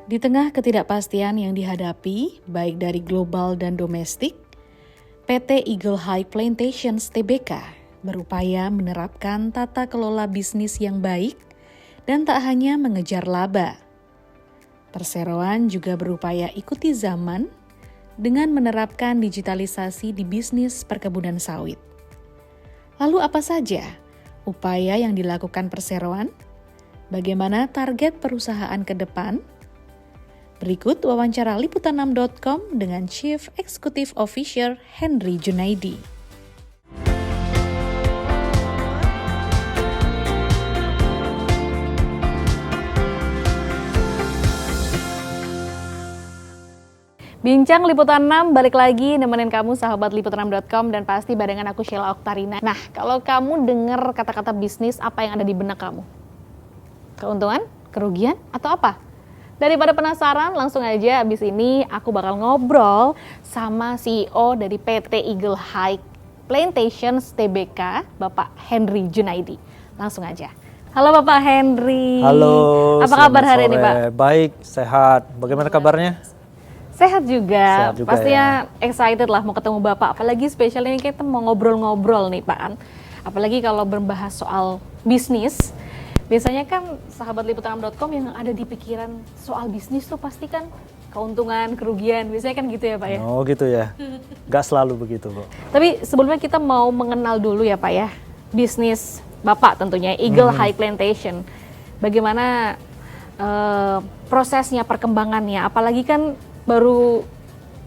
Di tengah ketidakpastian yang dihadapi, baik dari global dan domestik, PT Eagle High Plantations Tbk berupaya menerapkan tata kelola bisnis yang baik dan tak hanya mengejar laba. Perseroan juga berupaya ikuti zaman dengan menerapkan digitalisasi di bisnis perkebunan sawit. Lalu apa saja upaya yang dilakukan Perseroan? Bagaimana target perusahaan ke depan? Berikut wawancara Liputan6.com dengan Chief Executive Officer Henry Junaidi. Bincang Liputan 6, balik lagi nemenin kamu sahabat Liputan6.com dan pasti barengan aku Sheila Oktarina. Nah, kalau kamu dengar kata-kata bisnis, apa yang ada di benak kamu? Keuntungan? Kerugian? Atau apa? Daripada penasaran, langsung aja abis ini aku bakal ngobrol sama CEO dari PT Eagle High Plantations Tbk, Bapak Henry Junaidi. Langsung aja. Halo Bapak Henry. Halo. Apa kabar hari ini Pak? Baik, sehat. Bagaimana kabarnya? Sehat juga. Sehat juga. Pastinya ya. Excited lah mau ketemu Bapak. Apalagi spesialnya ini kita mau ngobrol-ngobrol nih Pak. Apalagi kalau berbahas soal bisnis. Biasanya kan sahabat Liputan6.com yang ada di pikiran soal bisnis tuh pasti kan keuntungan, kerugian. Biasanya kan gitu ya Pak ya? Oh gitu ya, gak selalu begitu kok. Tapi sebelumnya kita mau mengenal dulu ya Pak ya, bisnis Bapak tentunya, Eagle High Plantation. Bagaimana prosesnya, perkembangannya, apalagi kan baru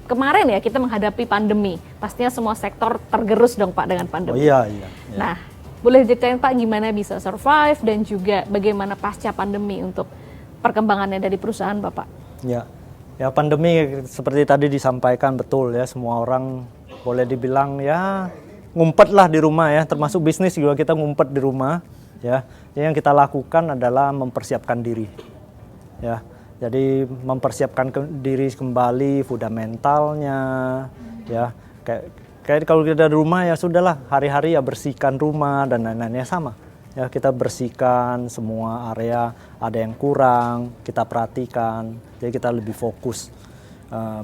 kemarin ya kita menghadapi pandemi. Pastinya semua sektor tergerus dong Pak dengan pandemi. Oh iya. Nah, boleh diceritain Pak gimana bisa survive dan juga bagaimana pasca pandemi untuk perkembangannya dari perusahaan Bapak? Ya pandemi seperti tadi disampaikan betul ya, semua orang boleh dibilang ya ngumpet lah di rumah ya, termasuk bisnis juga kita ngumpet di rumah ya. Jadi yang kita lakukan adalah mempersiapkan diri ya. Jadi mempersiapkan diri kembali fundamentalnya ya, kayak kalau kita di rumah ya sudahlah, hari-hari ya bersihkan rumah dan lain-lainnya sama. Ya kita bersihkan semua area, ada yang kurang, kita perhatikan. Jadi kita lebih fokus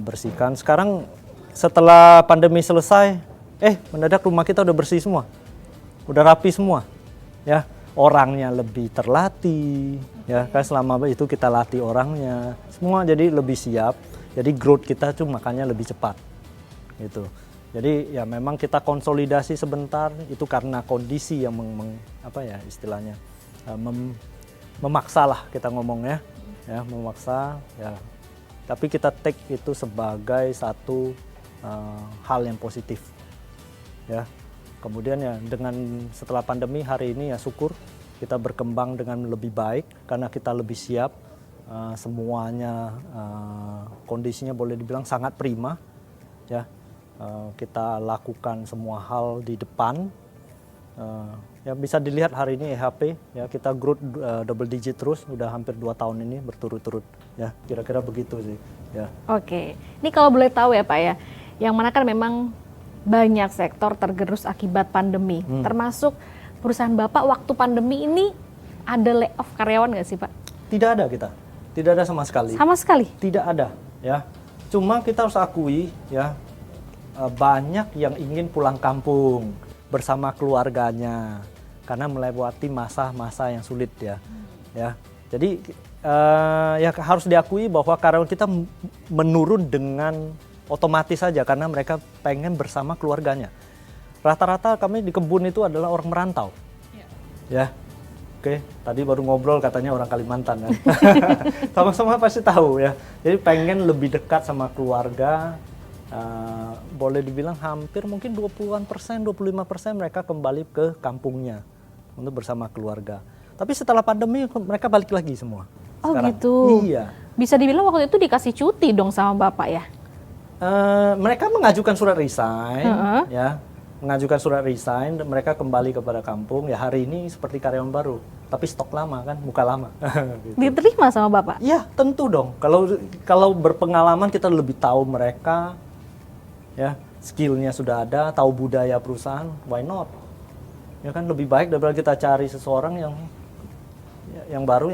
bersihkan. Sekarang setelah pandemi selesai, mendadak rumah kita udah bersih semua. Udah rapi semua. Ya, orangnya lebih terlatih, ya kan selama itu kita latih orangnya. Semua jadi lebih siap. Jadi growth kita tuh makanya lebih cepat. Gitu. Jadi ya memang kita konsolidasi sebentar itu karena kondisi yang istilahnya memaksa lah kita ngomongnya ya, memaksa ya. Tapi kita take itu sebagai satu hal yang positif ya. Kemudian ya dengan setelah pandemi hari ini ya syukur kita berkembang dengan lebih baik karena kita lebih siap, semuanya kondisinya boleh dibilang sangat prima ya. Kita lakukan semua hal di depan, ya bisa dilihat hari ini EHP ya kita growth double digit terus udah hampir 2 tahun ini berturut-turut ya, kira-kira begitu sih ya. Oke, ini kalau boleh tahu ya Pak ya, yang mana kan memang banyak sektor tergerus akibat pandemi, termasuk perusahaan Bapak waktu pandemi ini ada layoff karyawan nggak sih Pak? Tidak ada kita, tidak ada sama sekali. Sama sekali? Tidak ada ya, cuma kita harus akui ya, banyak yang ingin pulang kampung bersama keluarganya karena melewati masa-masa yang sulit ya. Ya, jadi ya harus diakui bahwa karyawan kita menurun dengan otomatis saja karena mereka pengen bersama keluarganya. Rata-rata kami di kebun itu adalah orang merantau. Ya. Oke, tadi baru ngobrol katanya orang Kalimantan kan. Sama-sama pasti tahu ya. Jadi pengen lebih dekat sama keluarga. Boleh dibilang hampir mungkin 20-an%, 25% mereka kembali ke kampungnya untuk bersama keluarga. Tapi setelah pandemi mereka balik lagi semua. Oh sekarang. gitu. Iya. Bisa dibilang waktu itu dikasih cuti dong sama Bapak ya? Mereka mengajukan surat resign, ya, mengajukan surat resign. Mereka kembali kepada kampung. Ya hari ini seperti karyawan baru, tapi stok lama kan, muka lama. Gitu. Diterima sama Bapak? Iya tentu dong. Kalau berpengalaman kita lebih tahu mereka. Ya, skillnya sudah ada, tahu budaya perusahaan, why not? Ya kan lebih baik daripada kita cari seseorang yang yang baru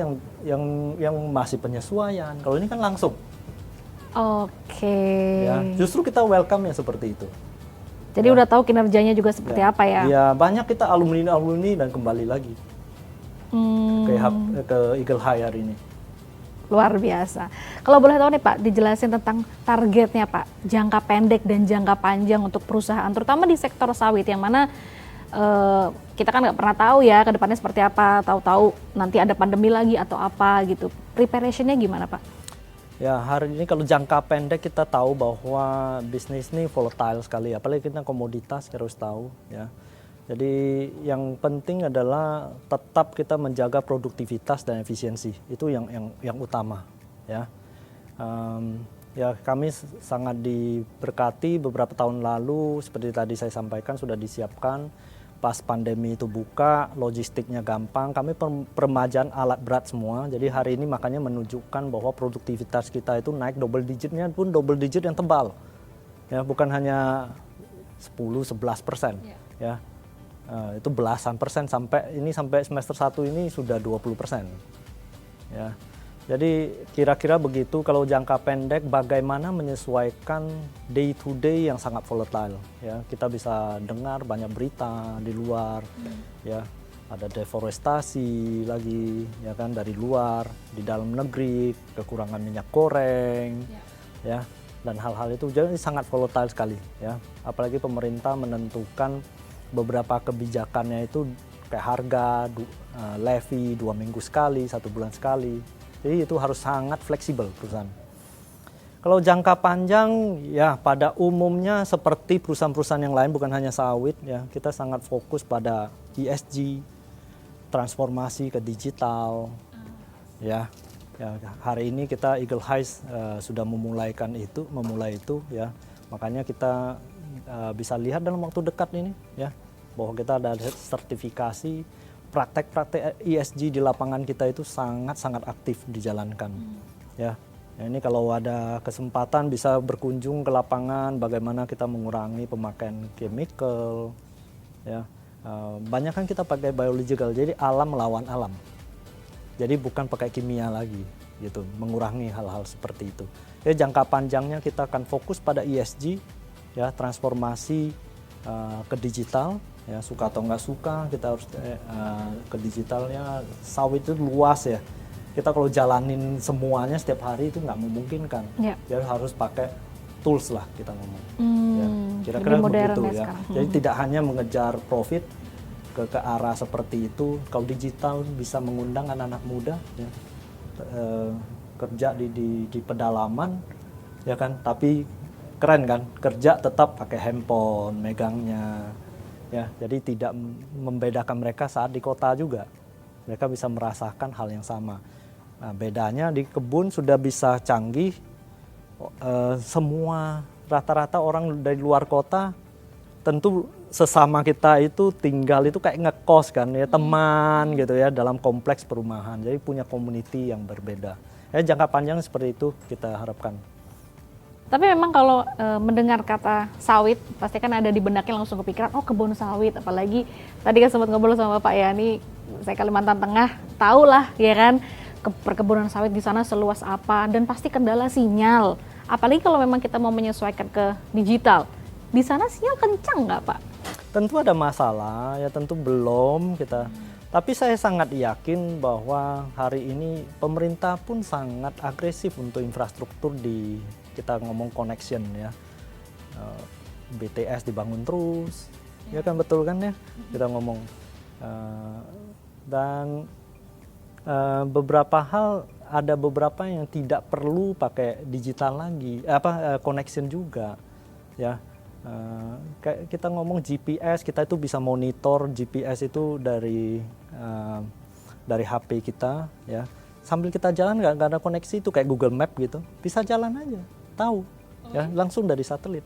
yang masih penyesuaian. Kalau ini kan langsung. Oke. Ya, justru kita welcome ya seperti itu. Jadi udah tahu kinerjanya juga seperti apa ya? Iya, banyak kita alumni dan kembali lagi ke Eagle High hari ini. Luar biasa. Kalau boleh tahu nih Pak, dijelasin tentang targetnya Pak, jangka pendek dan jangka panjang untuk perusahaan, terutama di sektor sawit yang mana kita kan nggak pernah tahu ya ke depannya seperti apa, tahu-tahu nanti ada pandemi lagi atau apa gitu. Preparationnya gimana Pak? Ya, hari ini kalau jangka pendek kita tahu bahwa bisnis ini volatile sekali, apalagi kita komoditas, kita harus tahu ya. Jadi yang penting adalah tetap kita menjaga produktivitas dan efisiensi, itu yang utama ya. Ya kami sangat diberkati beberapa tahun lalu, seperti tadi saya sampaikan sudah disiapkan. Pas pandemi itu buka, logistiknya gampang, kami peremajaan alat berat semua. Jadi hari ini makanya menunjukkan bahwa produktivitas kita itu naik double digitnya pun double digit yang tebal. Ya, bukan hanya 10-11%. Ya. Itu belasan persen sampai semester 1 ini sudah 20%. Ya. Jadi kira-kira begitu. Kalau jangka pendek bagaimana menyesuaikan day to day yang sangat volatile ya. Kita bisa dengar banyak berita di luar ya, ada deforestasi lagi ya kan dari luar, di dalam negeri kekurangan minyak goreng ya, dan hal-hal itu jadi sangat volatile sekali ya. Apalagi pemerintah menentukan beberapa kebijakannya itu kayak harga levy 2 minggu sekali, 1 bulan sekali. Jadi itu harus sangat fleksibel perusahaan. Kalau jangka panjang ya pada umumnya seperti perusahaan-perusahaan yang lain, bukan hanya sawit ya, kita sangat fokus pada ESG, transformasi ke digital ya. Ya hari ini kita Eagle High sudah memulai itu ya. Makanya kita bisa lihat dalam waktu dekat ini ya bahwa kita ada sertifikasi. Praktek-praktek ESG di lapangan kita itu sangat-sangat aktif dijalankan. Ya, ini kalau ada kesempatan bisa berkunjung ke lapangan, bagaimana kita mengurangi pemakaian chemical. Ya, banyak kan kita pakai biological, jadi alam melawan alam. Jadi bukan pakai kimia lagi, gitu, mengurangi hal-hal seperti itu. Jadi jangka panjangnya kita akan fokus pada ESG, ya, transformasi ke digital. Ya, suka atau nggak suka kita harus ke digitalnya. Sawit itu luas ya, kita kalau jalanin semuanya setiap hari itu nggak memungkinkan ya. Jadi harus pakai tools lah kita ngomong ya, kira-kira begitu ya sekarang. Jadi tidak hanya mengejar profit ke arah seperti itu. Kalau digital bisa mengundang anak-anak muda ya, kerja di pedalaman ya kan, tapi keren kan, kerja tetap pakai handphone megangnya. Ya, jadi tidak membedakan mereka saat di kota juga. Mereka bisa merasakan hal yang sama. Nah, bedanya di kebun sudah bisa canggih. Semua rata-rata orang dari luar kota, tentu sesama kita itu tinggal itu kayak ngekos kan ya, teman gitu ya dalam kompleks perumahan. Jadi punya community yang berbeda. Ya, jangka panjang seperti itu kita harapkan. Tapi memang kalau mendengar kata sawit, pasti kan ada di benaknya langsung kepikiran, oh kebun sawit. Apalagi tadi kan sempat ngobrol sama Bapak ya, ini saya Kalimantan Tengah, tahu lah ya kan, perkebunan sawit di sana seluas apa, dan pasti kendala sinyal. Apalagi kalau memang kita mau menyesuaikan ke digital, di sana sinyal kencang nggak Pak? Tentu ada masalah, ya tentu belum kita. Tapi saya sangat yakin bahwa hari ini pemerintah pun sangat agresif untuk infrastruktur kita ngomong connection ya, BTS dibangun terus, ya kan, betul kan ya, kita ngomong dan beberapa hal, ada beberapa yang tidak perlu pakai digital lagi, connection juga ya. Kayak kita ngomong GPS, kita itu bisa monitor GPS itu dari HP kita ya. Sambil kita jalan nggak ada koneksi itu kayak Google Map gitu, bisa jalan aja, tahu ya langsung dari satelit.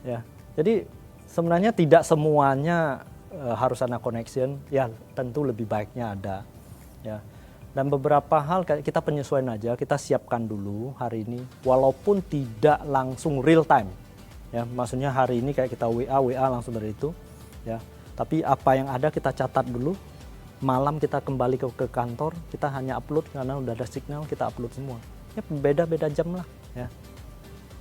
Ya, jadi sebenarnya tidak semuanya harus ada connection, ya tentu lebih baiknya ada ya. Dan beberapa hal kita penyesuaian aja, kita siapkan dulu hari ini, walaupun tidak langsung real time ya, maksudnya hari ini kayak kita WA langsung dari itu ya, tapi apa yang ada kita catat dulu, malam kita kembali ke kantor, kita hanya upload karena udah ada signal, kita upload semua. Ya beda-beda jam lah ya.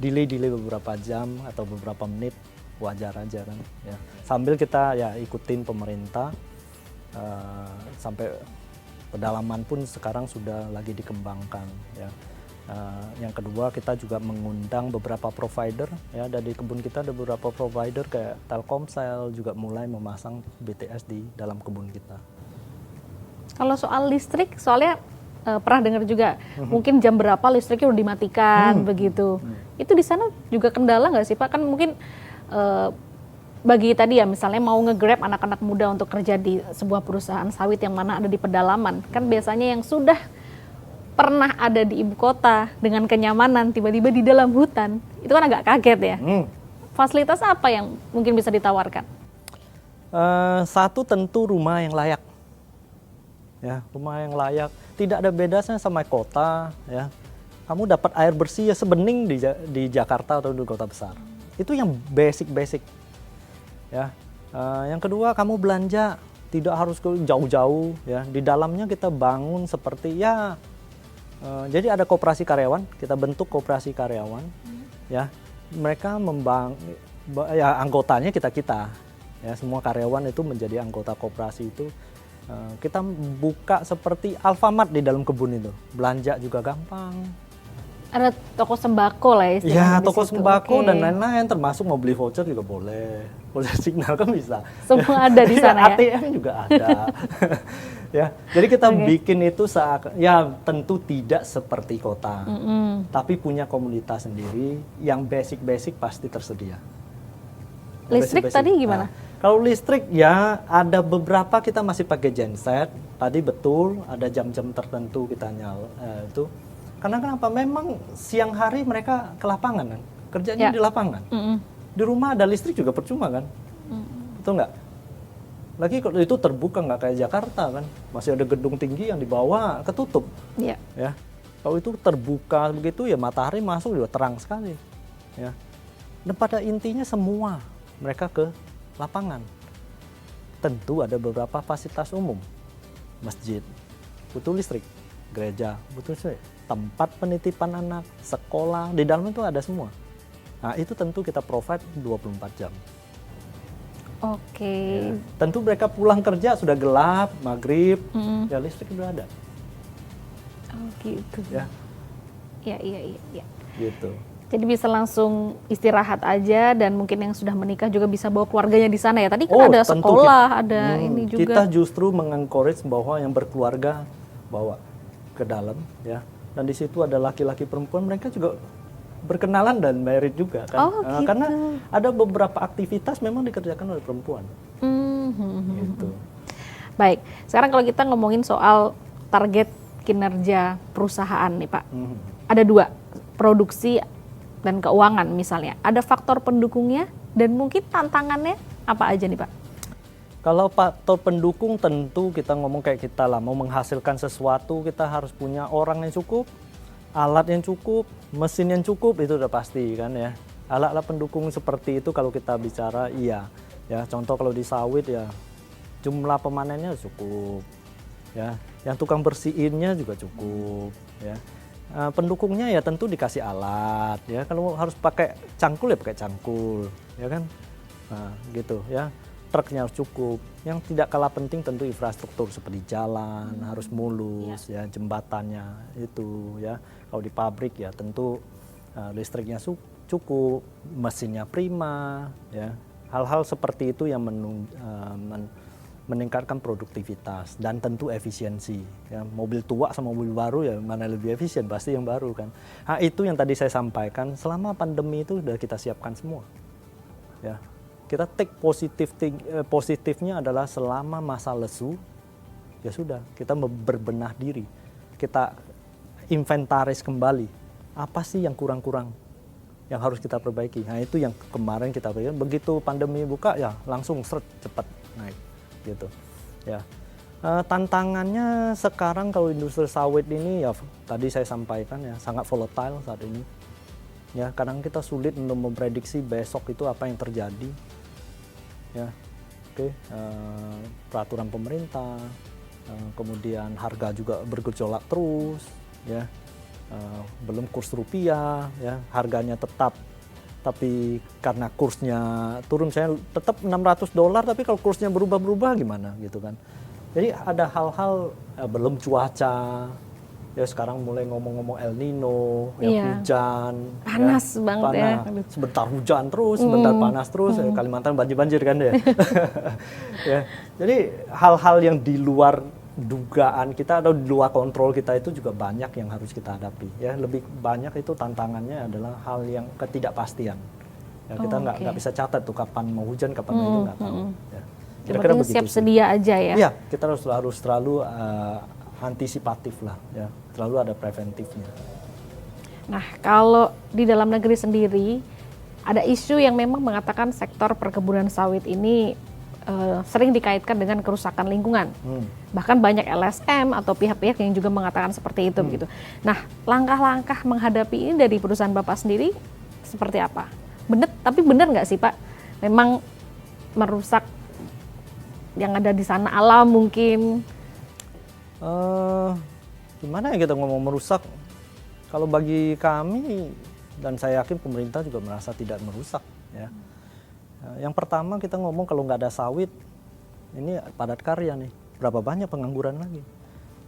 Delay beberapa jam atau beberapa menit wajar aja kan ya. Sambil kita ya ikutin pemerintah sampai pedalaman pun sekarang sudah lagi dikembangkan ya. Yang kedua kita juga mengundang beberapa provider ya, dari kebun kita ada beberapa provider kayak Telkomsel juga mulai memasang BTS di dalam kebun kita. Kalau soal listrik, soalnya pernah dengar juga, mungkin jam berapa listriknya udah dimatikan begitu. Itu di sana juga kendala nggak sih Pak? Kan mungkin bagi tadi ya misalnya mau nge-grab anak-anak muda untuk kerja di sebuah perusahaan sawit yang mana ada di pedalaman, kan biasanya yang sudah pernah ada di ibu kota dengan kenyamanan tiba-tiba di dalam hutan, itu kan agak kaget ya. Fasilitas apa yang mungkin bisa ditawarkan? Satu tentu rumah yang layak. Ya, rumah yang layak, tidak ada bedanya sama kota ya. Kamu dapat air bersih ya sebening di Jakarta atau di kota besar. Itu yang basic ya. Yang kedua kamu belanja tidak harus ke jauh-jauh ya. Di dalamnya kita bangun seperti ya jadi ada koperasi karyawan, kita bentuk koperasi karyawan ya. Mereka ya anggotanya kita ya, semua karyawan itu menjadi anggota koperasi itu. Kita buka seperti Alfamart di dalam kebun itu, belanja juga gampang. Ada toko sembako lah ya istilahnya. Ya, toko sembako dan lain-lain, termasuk mau beli voucher juga boleh. Voucher signal kan bisa. Semua ada di sana ya. ATM juga ada. Ya, jadi kita bikin itu ya tentu tidak seperti kota, tapi punya komunitas sendiri yang basic pasti tersedia. Listrik tadi gimana? Kalau listrik ya ada beberapa kita masih pakai genset. Tadi betul ada jam-jam tertentu kita itu. Karena kenapa? Memang siang hari mereka ke lapangan kan, kerjanya di lapangan. Di rumah ada listrik juga percuma kan, betul nggak? Lagi kalau itu terbuka nggak kayak Jakarta kan, masih ada gedung tinggi yang di bawah ketutup. Ya. Kalau itu terbuka begitu ya matahari masuk juga terang sekali. Ya. Dan pada intinya semua mereka ke lapangan. Tentu ada beberapa fasilitas umum, masjid butuh listrik, gereja butuh listrik, tempat penitipan anak, sekolah, di dalam itu ada semua. Nah itu tentu kita provide 24 jam. Oke. Ya, tentu mereka pulang kerja sudah gelap, maghrib, ya listrik sudah ada. Oh gitu. Ya. Iya. Gitu. Jadi bisa langsung istirahat aja dan mungkin yang sudah menikah juga bisa bawa keluarganya di sana ya. Tadi kan ada sekolah, ada ini juga. Kita justru mengencourage bahwa yang berkeluarga bawa ke dalam ya. Dan di situ ada laki-laki perempuan, mereka juga berkenalan dan married juga kan. Gitu. Karena ada beberapa aktivitas memang dikerjakan oleh perempuan. Gitu. Baik, sekarang kalau kita ngomongin soal target kinerja perusahaan nih Pak. Ada 2, produksi dan keuangan misalnya. Ada faktor pendukungnya dan mungkin tantangannya apa aja nih Pak? Kalau faktor pendukung tentu kita ngomong kayak kita lah, mau menghasilkan sesuatu kita harus punya orang yang cukup, alat yang cukup, mesin yang cukup, itu udah pasti kan ya. Alat-alat pendukung seperti itu kalau kita bicara iya. Ya, contoh kalau di sawit ya jumlah pemanennya cukup. Ya, yang tukang bersihinnya juga cukup ya. Pendukungnya ya tentu dikasih alat ya, kalau harus pakai cangkul ya pakai cangkul ya kan, nah gitu ya. Truknya harus cukup, yang tidak kalah penting tentu infrastruktur seperti jalan harus mulus ya, jembatannya itu ya. Kalau di pabrik ya tentu listriknya cukup, mesinnya prima ya. Hal-hal seperti itu yang meningkatkan produktivitas dan tentu efisiensi. Ya, mobil tua sama mobil baru ya mana lebih efisien, pasti yang baru kan. Nah, itu yang tadi saya sampaikan, selama pandemi itu sudah kita siapkan semua. Ya, kita take positifnya adalah selama masa lesu, ya sudah kita berbenah diri, kita inventaris kembali apa sih yang kurang-kurang yang harus kita perbaiki. Nah itu yang kemarin kita perbaiki. Begitu pandemi buka ya langsung cepat naik. Gitu ya. Tantangannya sekarang kalau industri sawit ini ya tadi saya sampaikan ya sangat volatile saat ini ya, kadang kita sulit untuk memprediksi besok itu apa yang terjadi ya. Peraturan pemerintah kemudian harga juga bergejolak terus, ya. Belum kurs rupiah, ya, harganya tetap, tapi karena kursnya turun, saya tetap $600, tapi kalau kursnya berubah-berubah gimana gitu kan. Jadi ada hal-hal, belum cuaca, ya sekarang mulai ngomong-ngomong El Nino, ya hujan, panas ya, banget panas. ya. Sebentar hujan terus, sebentar panas terus, Kalimantan banjir-banjir kan ya. Ya, jadi hal-hal yang di luar dugaan kita atau di luar kontrol kita itu juga banyak yang harus kita hadapi. Ya, lebih banyak itu tantangannya adalah hal yang ketidakpastian. Ya, kita nggak bisa catat tuh kapan mau hujan, kapan itu nggak tahu. Ya. Kira-kira siap sedia aja ya. Iya, kita harus selalu antisipatif lah, ya, selalu ada preventifnya. Nah, kalau di dalam negeri sendiri ada isu yang memang mengatakan sektor perkebunan sawit ini sering dikaitkan dengan kerusakan lingkungan. Bahkan banyak LSM atau pihak-pihak yang juga mengatakan seperti itu begitu. Nah, langkah-langkah menghadapi ini dari perusahaan Bapak sendiri seperti apa? Tapi benar nggak sih Pak? Memang merusak yang ada di sana alam mungkin? Gimana ya kita ngomong merusak? Kalau bagi kami dan saya yakin pemerintah juga merasa tidak merusak, ya. Yang pertama kita ngomong kalau nggak ada sawit, ini padat karya nih, berapa banyak pengangguran lagi.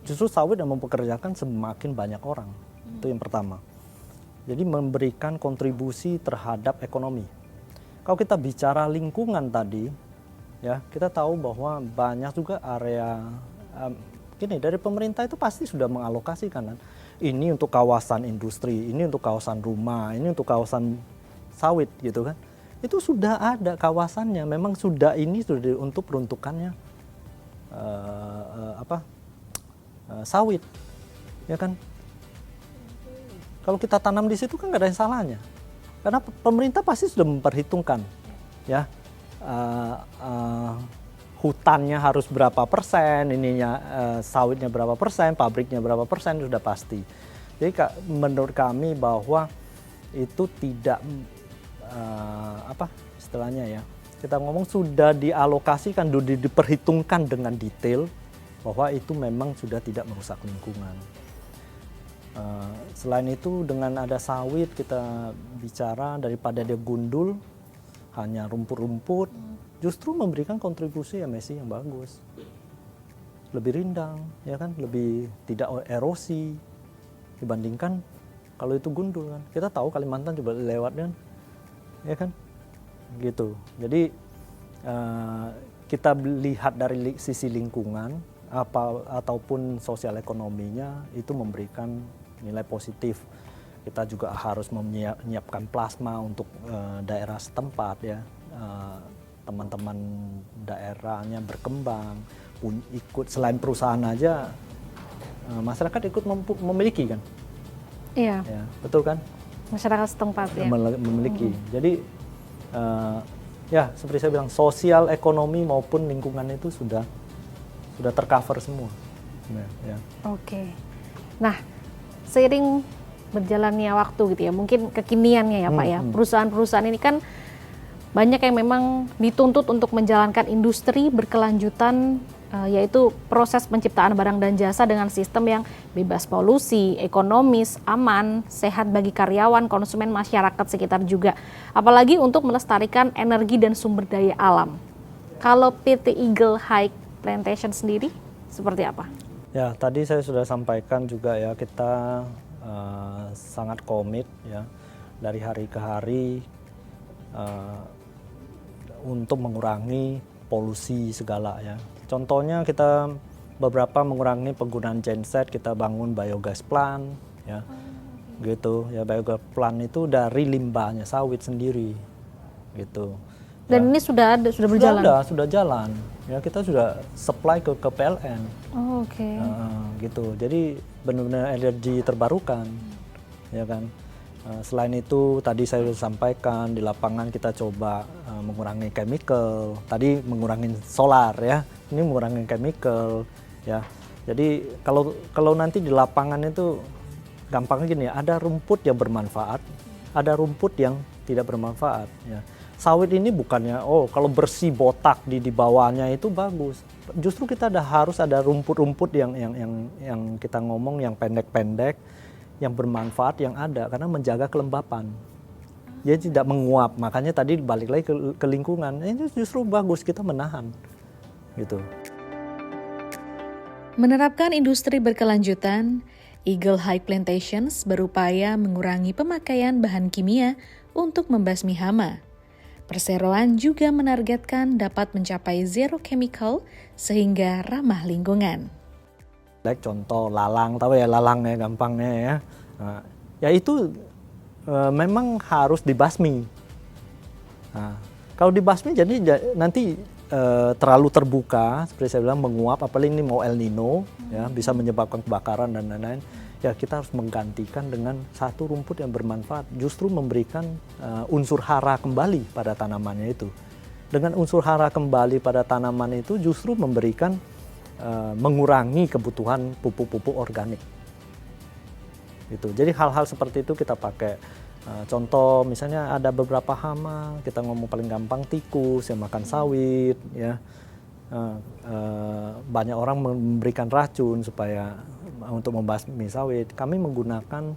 Justru sawit yang mempekerjakan semakin banyak orang, itu yang pertama. Jadi memberikan kontribusi terhadap ekonomi. Kalau kita bicara lingkungan tadi, ya kita tahu bahwa banyak juga area, gini, dari pemerintah itu pasti sudah mengalokasikan kan. Ini untuk kawasan industri, ini untuk kawasan rumah, ini untuk kawasan sawit gitu kan. Itu sudah ada kawasannya, memang sudah untuk peruntukannya sawit, ya kan. Kalau kita tanam di situ kan nggak ada yang salahnya, karena pemerintah pasti sudah memperhitungkan, ya, hutannya harus berapa persen, sawitnya berapa persen, pabriknya berapa persen, sudah pasti. Jadi menurut kami bahwa itu tidak istilahnya ya, kita ngomong sudah dialokasikan, sudah diperhitungkan dengan detail bahwa itu memang sudah tidak merusak lingkungan. Selain itu dengan ada sawit kita bicara daripada dia gundul hanya rumput-rumput, justru memberikan kontribusi emisi yang bagus, lebih rindang, ya kan, lebih tidak erosi dibandingkan kalau itu gundul kan. Kita tahu Kalimantan coba lewat kan, ya kan, gitu. Jadi kita lihat dari sisi lingkungan ataupun sosial ekonominya itu memberikan nilai positif. Kita juga harus menyiapkan plasma untuk daerah setempat, ya. Teman-teman daerahnya berkembang, ikut selain perusahaan aja, masyarakat ikut memiliki kan. Iya. Ya, betul kan? Masyarakat setempat ya. Memiliki. Jadi ya seperti saya bilang, sosial, ekonomi maupun lingkungan itu sudah tercover semua. Ya. Oke. Nah, seiring berjalannya waktu gitu ya, mungkin kekiniannya ya Pak ya, perusahaan-perusahaan ini kan banyak yang memang dituntut untuk menjalankan industri berkelanjutan, yaitu proses penciptaan barang dan jasa dengan sistem yang bebas polusi, ekonomis, aman, sehat bagi karyawan, konsumen, masyarakat sekitar juga. Apalagi untuk melestarikan energi dan sumber daya alam. Kalau PT Eagle High Plantation sendiri seperti apa? Ya, tadi saya sudah sampaikan juga ya, kita sangat komit ya dari hari ke hari untuk mengurangi polusi segala ya. Contohnya kita beberapa mengurangi penggunaan genset, kita bangun biogas plant ya. Gitu ya, biogas plant itu dari limbahnya sawit sendiri gitu. Dan ini sudah berjalan? Sudah jalan. Ya, kita sudah supply ke PLN. Oh, oke. Gitu. Jadi benar-benar energi terbarukan. Ya kan. Selain itu tadi saya sudah sampaikan di lapangan kita coba mengurangi chemical. Tadi mengurangi solar ya. Ini mengurangi chemical ya. Jadi kalau nanti di lapangan itu gampangnya gini, ada rumput yang bermanfaat, ada rumput yang tidak bermanfaat ya. sawit ini bukannya kalau bersih botak di bawahnya itu bagus. Justru kita harus ada rumput-rumput yang kita ngomong yang pendek-pendek, yang bermanfaat yang ada karena menjaga kelembapan. Dia tidak menguap. Makanya tadi balik lagi ke lingkungan. Ini justru bagus kita menahan. Gitu. Menerapkan industri berkelanjutan, Eagle High Plantations berupaya mengurangi pemakaian bahan kimia untuk membasmi hama. Perseroan juga menargetkan dapat mencapai zero chemical sehingga ramah lingkungan. Contoh lalang, tahu ya lalang ya gampangnya ya. Nah, ya itu memang harus dibasmi. Nah, kalau dibasmi jadi nanti terlalu terbuka, seperti saya bilang menguap, apalagi ini mau El Nino, ya bisa menyebabkan kebakaran dan lain-lain. Ya kita harus menggantikan dengan satu rumput yang bermanfaat, justru memberikan unsur hara kembali pada tanamannya itu. Dengan unsur hara kembali pada tanaman itu justru memberikan mengurangi kebutuhan pupuk-pupuk organik. Gitu. Jadi hal-hal seperti itu kita pakai. Contoh misalnya ada beberapa hama, kita ngomong paling gampang tikus yang makan sawit, ya. Banyak orang memberikan racun supaya untuk membasmi sawit. Kami menggunakan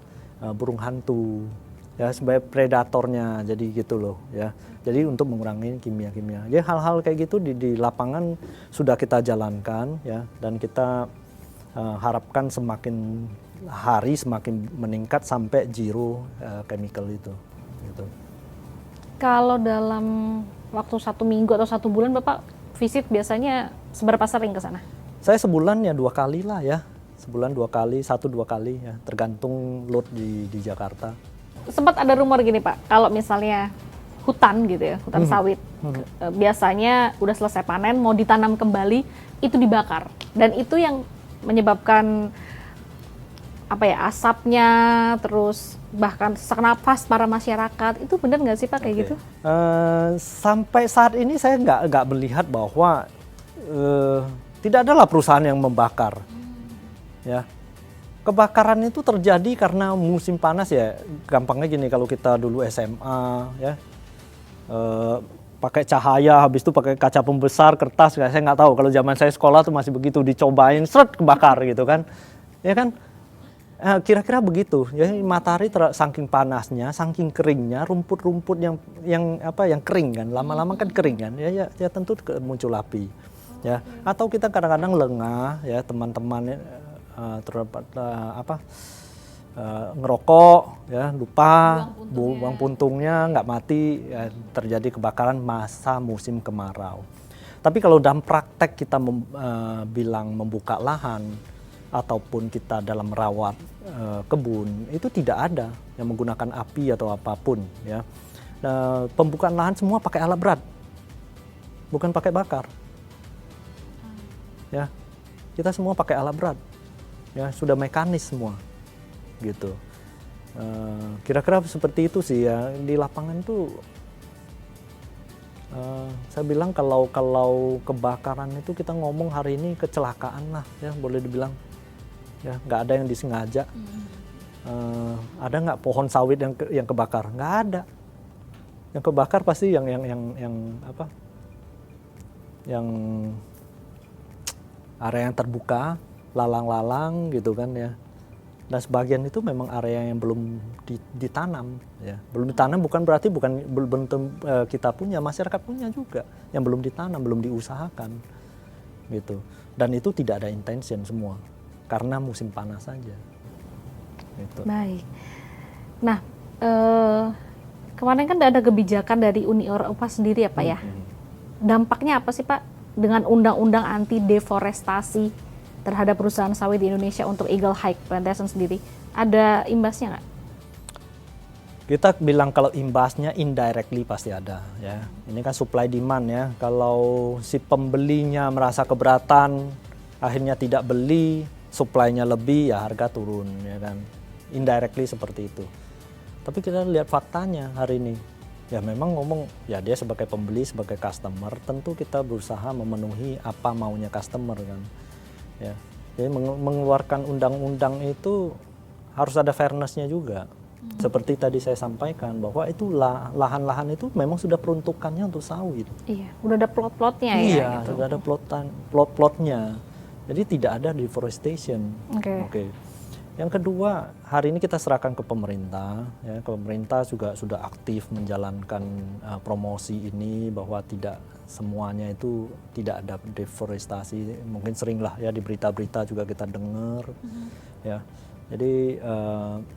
burung hantu, ya sebagai predatornya, jadi gitu loh, ya. Jadi untuk mengurangi kimia-kimia. Jadi hal-hal kayak gitu di lapangan sudah kita jalankan, ya, dan kita harapkan semakin hari semakin meningkat sampai zero chemical itu. Gitu. Kalau dalam waktu 1 minggu atau 1 bulan Bapak visit biasanya seberapa sering ke sana? Saya sebulan ya 2 kali lah ya, sebulan 2 kali, 1-2 kali ya, tergantung load di Jakarta. Sempat ada rumor gini Pak, kalau misalnya hutan gitu ya, hutan sawit, biasanya udah selesai panen mau ditanam kembali itu dibakar, dan itu yang menyebabkan asapnya, terus bahkan sesak nafas para masyarakat. Itu benar nggak sih Pak kayak gitu? Sampai saat ini saya nggak melihat bahwa tidak adalah perusahaan yang membakar. Ya, kebakaran itu terjadi karena musim panas ya. Gampangnya gini, kalau kita dulu SMA ya, pakai cahaya, habis itu pakai kaca pembesar, kertas, saya nggak tahu. Kalau zaman saya sekolah tuh masih begitu, dicobain, seret kebakar gitu kan, ya kan. Kira-kira begitu, ya matahari saking panasnya, saking keringnya, rumput-rumput yang kering kan, lama-lama kan kering kan, ya tentu muncul api, ya. Atau kita kadang-kadang lengah, ya teman-teman ngerokok, ya lupa buang puntungnya, nggak mati, ya, terjadi kebakaran masa musim kemarau. Tapi kalau dalam praktek kita bilang membuka lahan, ataupun kita dalam merawat kebun, itu tidak ada yang menggunakan api atau apapun, ya. Pembukaan lahan semua pakai alat berat, bukan pakai bakar, ya. Kita semua pakai alat berat, ya, sudah mekanis semua, gitu. Kira-kira seperti itu sih ya. Di lapangan tuh saya bilang kalau kebakaran itu kita ngomong hari ini kecelakaan lah, ya boleh dibilang. Ya, nggak ada yang disengaja. Ada nggak pohon sawit yang kebakar? Nggak ada. Yang kebakar pasti yang area yang terbuka, lalang-lalang gitu kan ya. Dan sebagian itu memang area yang belum ditanam, ya. Belum ditanam bukan berarti belum kita punya, masyarakat punya juga yang belum ditanam, belum diusahakan, gitu. Dan itu tidak ada intention semua. Karena musim panas saja. Gitu. Baik. Nah, kemarin kan ada kebijakan dari Uni Eropa sendiri ya Pak ya. Dampaknya apa sih Pak dengan undang-undang anti deforestasi terhadap perusahaan sawit di Indonesia untuk Eagle High Plantation sendiri? Ada imbasnya nggak? Kita bilang kalau imbasnya indirectly pasti ada, ya. Ini kan supply demand ya. Kalau si pembelinya merasa keberatan, akhirnya tidak beli, supply-nya lebih, ya harga turun, ya kan. Indirectly seperti itu. Tapi kita lihat faktanya hari ini. Ya memang ngomong, ya dia sebagai pembeli, sebagai customer, tentu kita berusaha memenuhi apa maunya customer kan. Ya. Jadi mengeluarkan undang-undang itu harus ada fairness-nya juga. Seperti tadi saya sampaikan bahwa itu lahan-lahan itu memang sudah peruntukannya untuk sawit. Iya, udah ada plot-plotnya ya. Iya, Gitu. sudah ada plot-plotnya. Jadi tidak ada deforestation. Oke. Yang kedua, hari ini kita serahkan ke pemerintah. Ya, pemerintah juga sudah aktif menjalankan promosi ini bahwa tidak semuanya itu tidak ada deforestasi. Mungkin seringlah ya di berita-berita juga kita dengar. Ya, jadi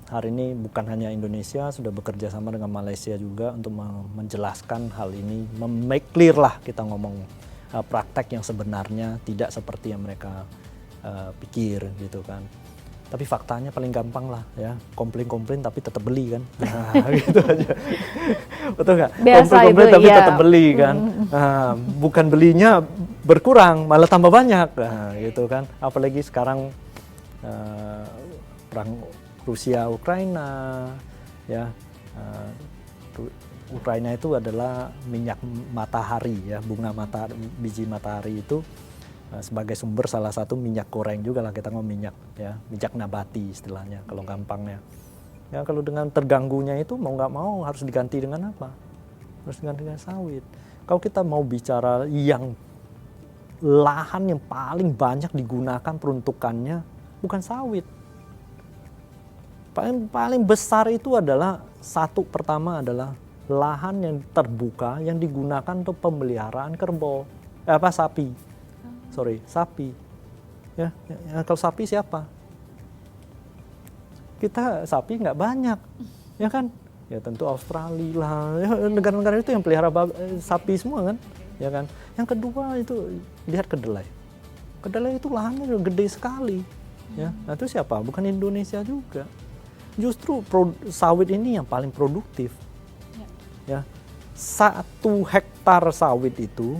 hari ini bukan hanya Indonesia sudah bekerja sama dengan Malaysia juga untuk menjelaskan hal ini, make clear lah kita ngomong praktek yang sebenarnya tidak seperti yang mereka pikir gitu kan. Tapi faktanya paling gampang lah ya, komplain tapi tetap beli kan, nah, gitu aja, betul nggak? Komplain tapi ya. Tetap beli kan, nah, bukan belinya berkurang malah tambah banyak, nah, gitu kan. Apalagi sekarang perang Rusia Ukraina ya, Ukraina itu adalah minyak matahari ya, biji matahari itu sebagai sumber salah satu minyak goreng juga lah, kita ngomong minyak ya, minyak nabati istilahnya kalau gampangnya. Ya kalau dengan terganggunya itu mau nggak mau harus diganti dengan apa? Harus diganti dengan sawit. Kalau kita mau bicara yang lahan yang paling banyak digunakan peruntukannya bukan sawit. Paling besar itu adalah pertama adalah lahan yang terbuka yang digunakan untuk pemeliharaan sapi. Ya, kalau sapi siapa? Kita sapi nggak banyak, ya kan? Ya tentu Australia lah, ya, negara-negara itu yang pelihara sapi semua kan, ya kan? Yang kedua itu lihat kedelai. Kedelai itu lahannya gede sekali, ya. Nah itu siapa? Bukan Indonesia juga. Justru sawit ini yang paling produktif, ya. 1 hektar sawit itu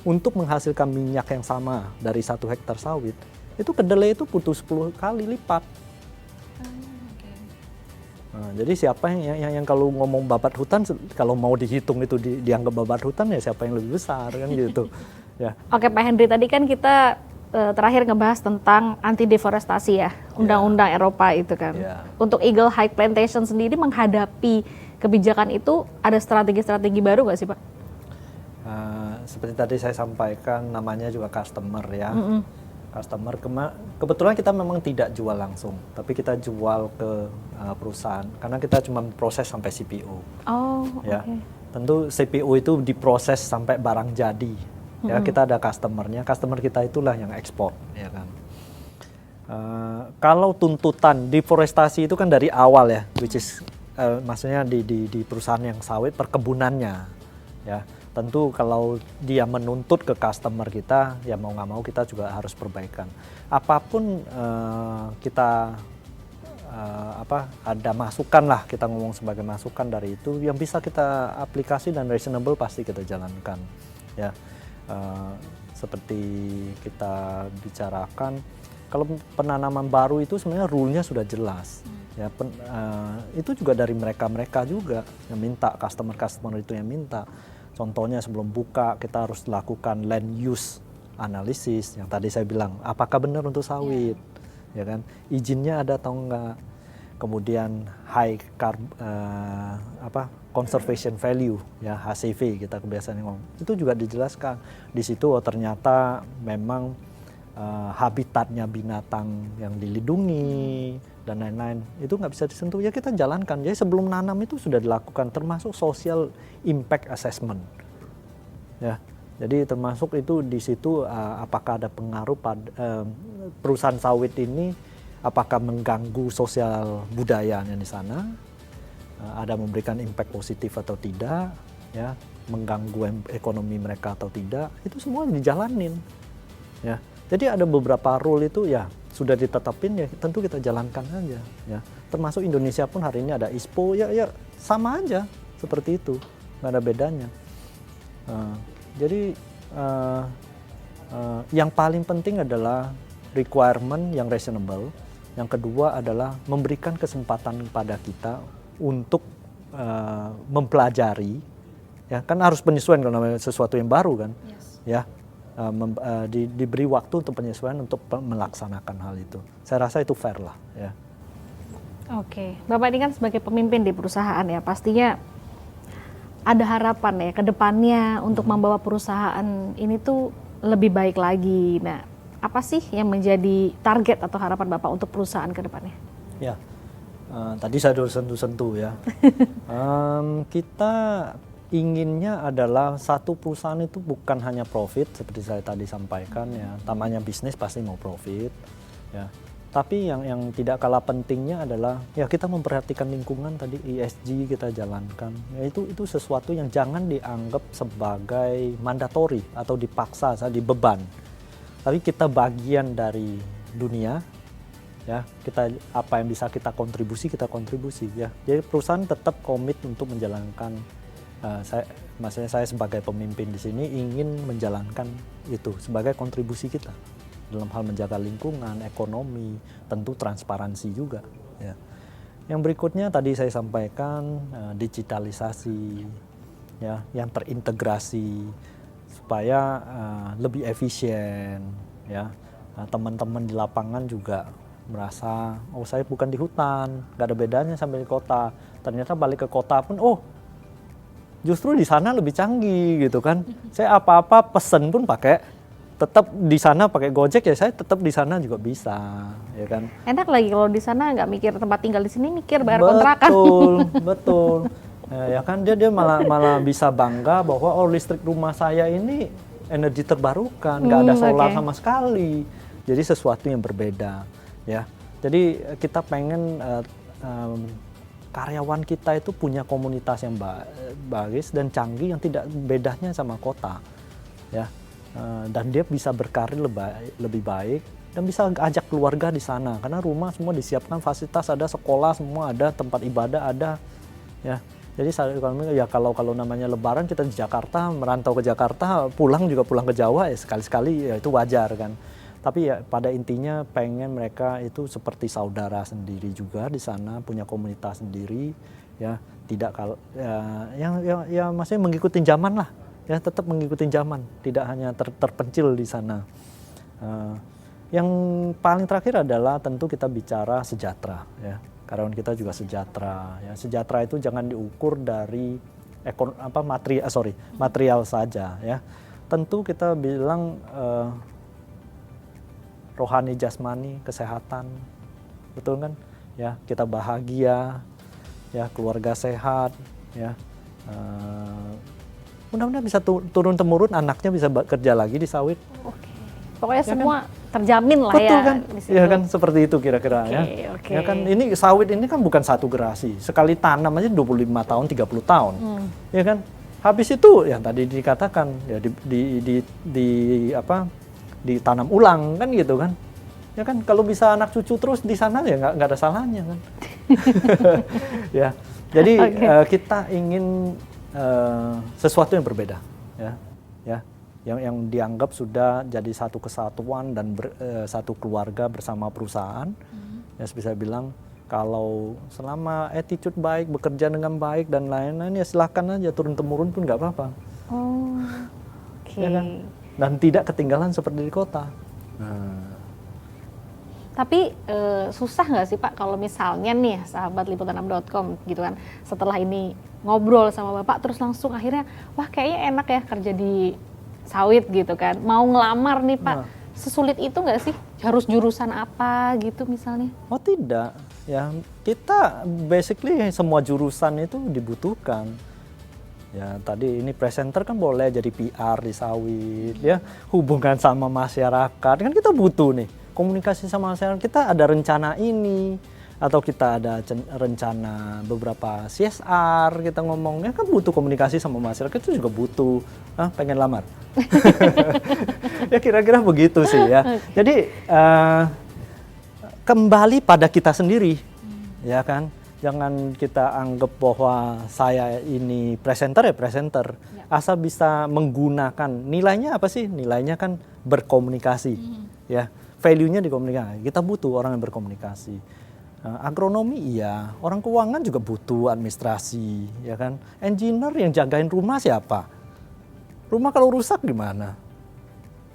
untuk menghasilkan minyak yang sama dari 1 hektar sawit, itu kedelai itu butuh 10 kali lipat. Nah, jadi siapa yang kalau ngomong babat hutan, kalau mau dihitung itu dianggap babat hutan ya siapa yang lebih besar kan gitu. Ya. Oke Pak Henry, tadi kan kita terakhir ngebahas tentang anti deforestasi ya, undang-undang Eropa itu kan. Untuk Eagle High Plantation sendiri menghadapi kebijakan itu ada strategi-strategi baru nggak sih Pak? Seperti tadi saya sampaikan, namanya juga customer ya. Customer kebetulan kita memang tidak jual langsung, tapi kita jual ke perusahaan karena kita cuma proses sampai CPO. Ya. Tentu CPO itu diproses sampai barang jadi. Ya, kita ada customer kita itulah yang ekspor, ya kan. Kalau tuntutan deforestasi itu kan dari awal ya, which is maksudnya di perusahaan yang sawit perkebunannya, ya. Tentu kalau dia menuntut ke customer kita, ya mau nggak mau kita juga harus perbaikan. Apapun kita ada masukan lah, kita ngomong sebagai masukan dari itu yang bisa kita aplikasi dan reasonable pasti kita jalankan, ya. Seperti kita bicarakan, kalau penanaman baru itu sebenarnya rule-nya sudah jelas, ya. Itu juga dari mereka juga yang minta, customer itu yang minta. Contohnya sebelum buka kita harus lakukan land use analysis yang tadi saya bilang, apakah benar untuk sawit, ya kan? Izinnya ada atau enggak? Kemudian conservation value, ya HCV kita kebiasaan ngomong. Itu juga dijelaskan di situ. Ternyata memang habitatnya binatang yang dilindungi dan lain-lain itu nggak bisa disentuh, ya kita jalankan. Jadi sebelum nanam itu sudah dilakukan, termasuk social impact assessment, ya. Jadi termasuk itu di situ apakah ada pengaruh pada perusahaan sawit ini, apakah mengganggu sosial budayanya di sana, ada memberikan impact positif atau tidak, ya, mengganggu ekonomi mereka atau tidak, itu semua dijalanin, ya. Jadi ada beberapa rule itu ya sudah ditetapin, ya tentu kita jalankan aja, ya. Termasuk Indonesia pun hari ini ada ISPO, ya sama aja seperti itu, nggak ada bedanya. Jadi yang paling penting adalah requirement yang reasonable. Yang kedua adalah memberikan kesempatan kepada kita untuk mempelajari, ya kan harus penyesuaian kalau namanya sesuatu yang baru kan, ya. Diberi waktu untuk penyesuaian untuk melaksanakan hal itu. Saya rasa itu fair lah, ya. Oke, Bapak ini kan sebagai pemimpin di perusahaan ya, pastinya ada harapan ya ke depannya untuk membawa perusahaan ini tuh lebih baik lagi. Nah, apa sih yang menjadi target atau harapan Bapak untuk perusahaan ke depannya? Ya, tadi saya sudah sentuh-sentuh ya. Kita inginnya adalah satu perusahaan itu bukan hanya profit seperti saya tadi sampaikan ya. Namanya bisnis pasti mau profit ya. Tapi yang tidak kalah pentingnya adalah ya kita memperhatikan lingkungan tadi, ESG kita jalankan. Ya itu sesuatu yang jangan dianggap sebagai mandatori atau dipaksa, beban. Tapi kita bagian dari dunia ya, kita apa yang bisa kita kontribusi ya. Jadi perusahaan tetap komit untuk menjalankan maksudnya saya sebagai pemimpin di sini ingin menjalankan itu sebagai kontribusi kita dalam hal menjaga lingkungan, ekonomi, tentu transparansi juga. Ya. Yang berikutnya tadi saya sampaikan digitalisasi, ya, yang terintegrasi supaya lebih efisien. Ya. Teman-teman di lapangan juga merasa, oh saya bukan di hutan, nggak ada bedanya sampai di kota. Ternyata balik ke kota pun, oh justru di sana lebih canggih gitu kan. Saya apa-apa pesen pun pakai. Tetap di sana pakai Gojek ya, saya tetap di sana juga bisa, ya kan. Enak lagi kalau di sana nggak mikir tempat tinggal, di sini mikir bayar kontrakan. Betul. Ya kan dia malah bisa bangga bahwa oh listrik rumah saya ini energi terbarukan, nggak ada solar sama sekali. Jadi sesuatu yang berbeda, ya. Jadi kita pengen karyawan kita itu punya komunitas yang bagus dan canggih yang tidak bedanya sama kota, ya. Dan dia bisa berkarir lebih baik dan bisa ajak keluarga di sana karena rumah semua disiapkan, fasilitas ada, sekolah semua ada, tempat ibadah ada, ya. Jadi ya kalau namanya Lebaran kita di Jakarta, merantau ke Jakarta, pulang ke Jawa ya sekali-sekali ya itu wajar kan. Tapi ya pada intinya pengen mereka itu seperti saudara sendiri juga di sana, punya komunitas sendiri, ya. Tidak ya maksudnya mengikuti zaman lah. Ya tetap mengikuti zaman, tidak hanya terpencil di sana. Yang paling terakhir adalah tentu kita bicara sejahtera, ya. Karyawan kita juga sejahtera. Ya. Sejahtera itu jangan diukur dari material saja, ya. Tentu kita bilang rohani, jasmani, kesehatan, betul kan? Ya kita bahagia, ya keluarga sehat, ya. Mudah-mudahan bisa turun temurun, anaknya bisa kerja lagi di sawit. Oke. Pokoknya ya semua kan? terjamin lah. Betul ya. Kan? Iya kan seperti itu kira-kira ya. Okay. Ya kan ini sawit ini kan bukan satu gerasi. Sekali tanam aja 25 tahun, 30 tahun. Ya kan? Habis itu yang tadi dikatakan ya ditanam ulang kan gitu kan. Ya kan kalau bisa anak cucu terus di sana ya nggak ada salahnya kan. Ya. Jadi kita ingin sesuatu yang berbeda, ya, yang dianggap sudah jadi satu kesatuan dan satu keluarga bersama perusahaan. Ya bisa bilang kalau selama attitude baik, bekerja dengan baik dan lain-lain ya silahkan aja turun temurun pun nggak apa-apa. Oh, oke. Ya kan? Dan tidak ketinggalan seperti di kota. Tapi susah nggak sih Pak kalau misalnya nih sahabat liputan6.com gitu kan setelah ini ngobrol sama Bapak terus langsung akhirnya wah kayaknya enak ya kerja di sawit gitu kan, mau ngelamar nih Pak, sesulit itu nggak sih, harus jurusan apa gitu misalnya? Oh tidak, ya kita basically semua jurusan itu dibutuhkan. Ya tadi ini presenter kan boleh jadi PR di sawit, ya hubungan sama masyarakat kan kita butuh nih. Komunikasi sama masyarakat, kita ada rencana ini atau kita ada rencana beberapa CSR, kita ngomongnya kan butuh komunikasi sama masyarakat, itu juga butuh pengen lamar. Ya kira-kira begitu sih ya. Jadi kembali pada kita sendiri, ya kan. Jangan kita anggap bahwa saya ini presenter ya presenter. Asal bisa menggunakan, nilainya apa sih? Nilainya kan berkomunikasi, ya. Value-nya di komunikasi. Kita butuh orang yang berkomunikasi. Agronomi iya, orang keuangan juga butuh administrasi, ya kan. Engineer yang jagain rumah siapa? Rumah kalau rusak gimana?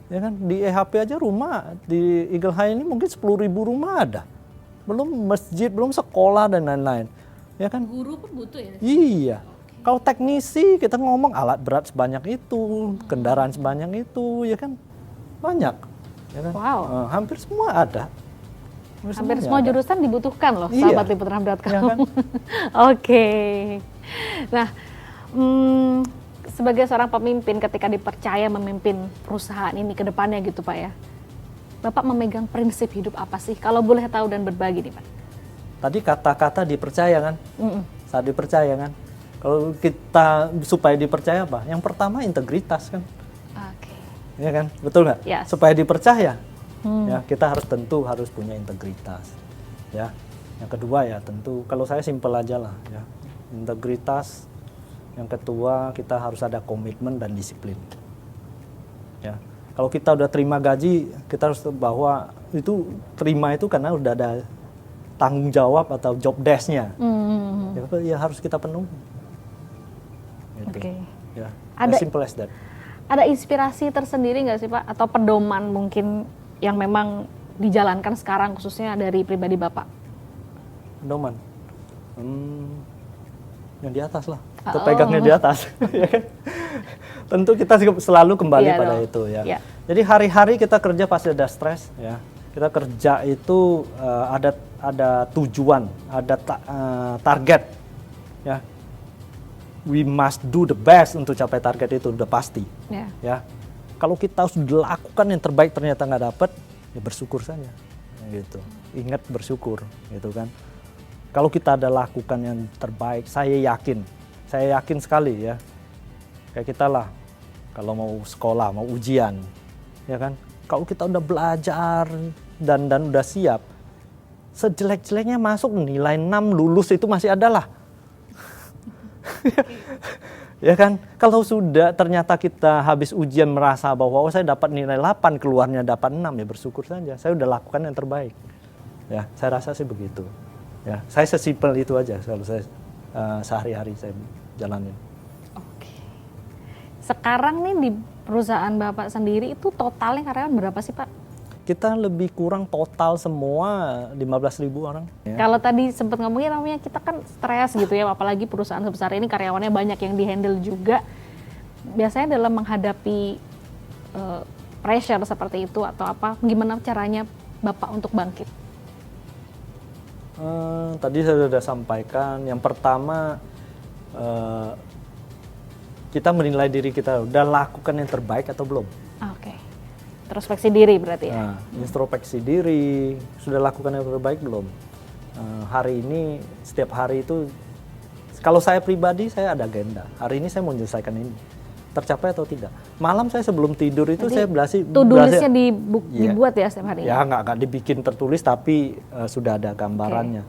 Ya kan, di EHP aja rumah di Eagle High ini mungkin 10.000 rumah ada. belum masjid, belum sekolah dan lain-lain. Ya kan? Guru pun butuh ya? Iya. Kalau teknisi kita ngomong alat berat sebanyak itu, kendaraan sebanyak itu, ya kan banyak. Ya kan? Wow. Hampir semua ada. Hampir semua ada. jurusan dibutuhkan loh, Iya. sahabat liputan.com. Iya kan? Oke. Nah, sebagai seorang pemimpin ketika dipercaya memimpin perusahaan ini ke depannya gitu Pak ya, Bapak memegang prinsip hidup apa sih? Kalau boleh tahu dan berbagi nih Pak. Tadi kata-kata dipercaya kan? Saat dipercaya kan? Kalau kita supaya dipercaya apa? Yang pertama integritas kan? Oke. Ya kan? Betul nggak? Yes. Supaya dipercaya, ya kita harus punya integritas. Ya. Yang kedua ya tentu, kalau saya simpel aja lah ya. Integritas. Yang kedua kita harus ada komitmen dan disiplin. Ya. Kalau kita udah terima gaji, kita harus bahwa itu terima itu karena udah ada tanggung jawab atau job desk-nya. Ya harus kita penuhi. Gitu. Oke. Ya. Ada- As simple as that. Ada inspirasi tersendiri nggak sih Pak? Atau pedoman mungkin yang memang dijalankan sekarang khususnya dari pribadi Bapak? Pedoman. Yang di atas lah. Kita pegangnya di atas. Ya kan? Tentu kita selalu kembali Iya pada dong. itu ya. Iya. Jadi hari-hari kita kerja pasti ada stres ya. Kita kerja itu ada tujuan, ada target ya. We must do the best untuk capai target itu udah pasti Ya. ya. Kalau kita sudah lakukan yang terbaik ternyata nggak dapet, ya bersyukur saja gitu. Ingat bersyukur gitu kan. Kalau kita ada lakukan yang terbaik, saya yakin sekali ya. Kayak kita lah, kalau mau sekolah, mau ujian, ya kan. Kalau kita udah belajar dan udah siap, sejelek-jeleknya masuk nilai 6 lulus itu masih ada lah. Ya kan, kalau sudah ternyata kita habis ujian merasa bahwa oh saya dapat nilai 8 keluarnya dapat 6 ya bersyukur saja. Saya udah lakukan yang terbaik. Ya, saya rasa sih begitu. Ya, saya sesimpel itu aja kalau saya sehari-hari saya jalanin. Oke. Sekarang nih di perusahaan Bapak sendiri itu totalnya karyawan berapa sih Pak? Kita lebih kurang total semua 15.000 orang. Ya. Kalau tadi sempat ngomongin namanya kita kan stres gitu ya, apalagi perusahaan sebesar ini karyawannya banyak yang dihandle juga. Biasanya dalam menghadapi pressure seperti itu atau apa, gimana caranya Bapak untuk bangkit? Tadi saya sudah sampaikan, yang pertama kita menilai diri kita, udah lakukan yang terbaik atau belum? Oke. Introspeksi diri berarti ya? Nah, introspeksi diri, sudah lakukan yang terbaik belum? Hari ini, setiap hari itu, kalau saya pribadi, saya ada agenda. Hari ini saya mau menyelesaikan ini. Tercapai atau tidak? Malam saya sebelum tidur itu Jadi, saya berhasil. To-do list-nya Iya. dibuat ya setiap hari? Ya, nggak dibikin tertulis, tapi sudah ada gambarannya.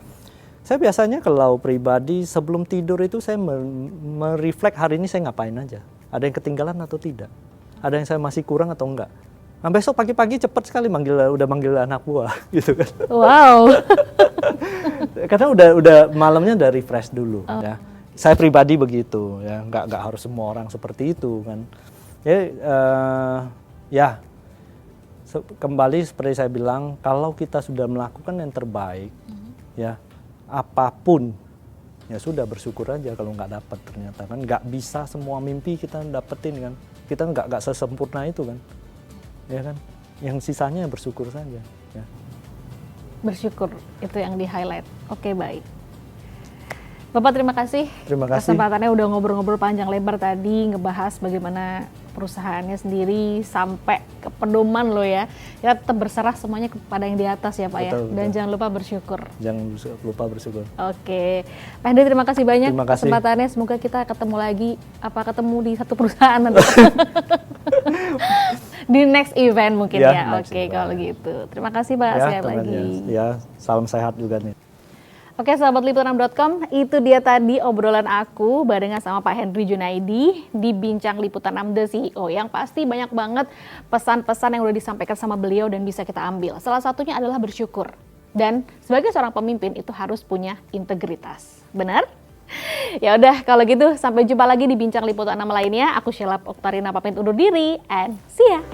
Saya biasanya kalau pribadi, sebelum tidur itu saya mereflek hari ini saya ngapain aja. Ada yang ketinggalan atau tidak? Ada yang saya masih kurang atau enggak? Nah, besok pagi-pagi cepat sekali udah manggil anak buah gitu kan. Wow. Karena udah malamnya udah refresh dulu ya. Saya pribadi begitu ya, nggak harus semua orang seperti itu kan. Kembali seperti saya bilang, kalau kita sudah melakukan yang terbaik ya, apapun ya sudah bersyukur aja kalau nggak dapat ternyata kan. Nggak bisa semua mimpi kita dapetin kan. Kita nggak sesempurna itu kan. Ya kan, yang sisanya bersyukur saja. Ya. Bersyukur itu yang di highlight. Oke, baik. Bapak terima kasih. Terima kasih. Kesempatannya udah ngobrol-ngobrol panjang lebar tadi ngebahas bagaimana perusahaannya sendiri sampai ke pedoman lo ya. Kita tetap berserah semuanya kepada yang di atas ya Pak. Betul, ya. Dan betul. jangan lupa bersyukur. Jangan lupa bersyukur. Oke, Pak Hendri terima kasih banyak Terima kasih. kesempatannya. Semoga kita ketemu lagi, ketemu di satu perusahaan nanti. Di next event mungkin Ya, ya. next Oke, event. kalau gitu. Terima kasih Pak sekali lagi. Ya, salam sehat juga nih. Oke, sahabat liputan6.com, itu dia tadi obrolan aku barengan sama Pak Hendri Junaidi di Bincang Liputan 6 The CEO, yang pasti banyak banget pesan-pesan yang udah disampaikan sama beliau dan bisa kita ambil. Salah satunya adalah bersyukur. Dan sebagai seorang pemimpin itu harus punya integritas. Benar? Ya udah, kalau gitu sampai jumpa lagi di Bincang Liputan 6 lainnya. Aku Sheila Oktarina pamit undur diri and see ya.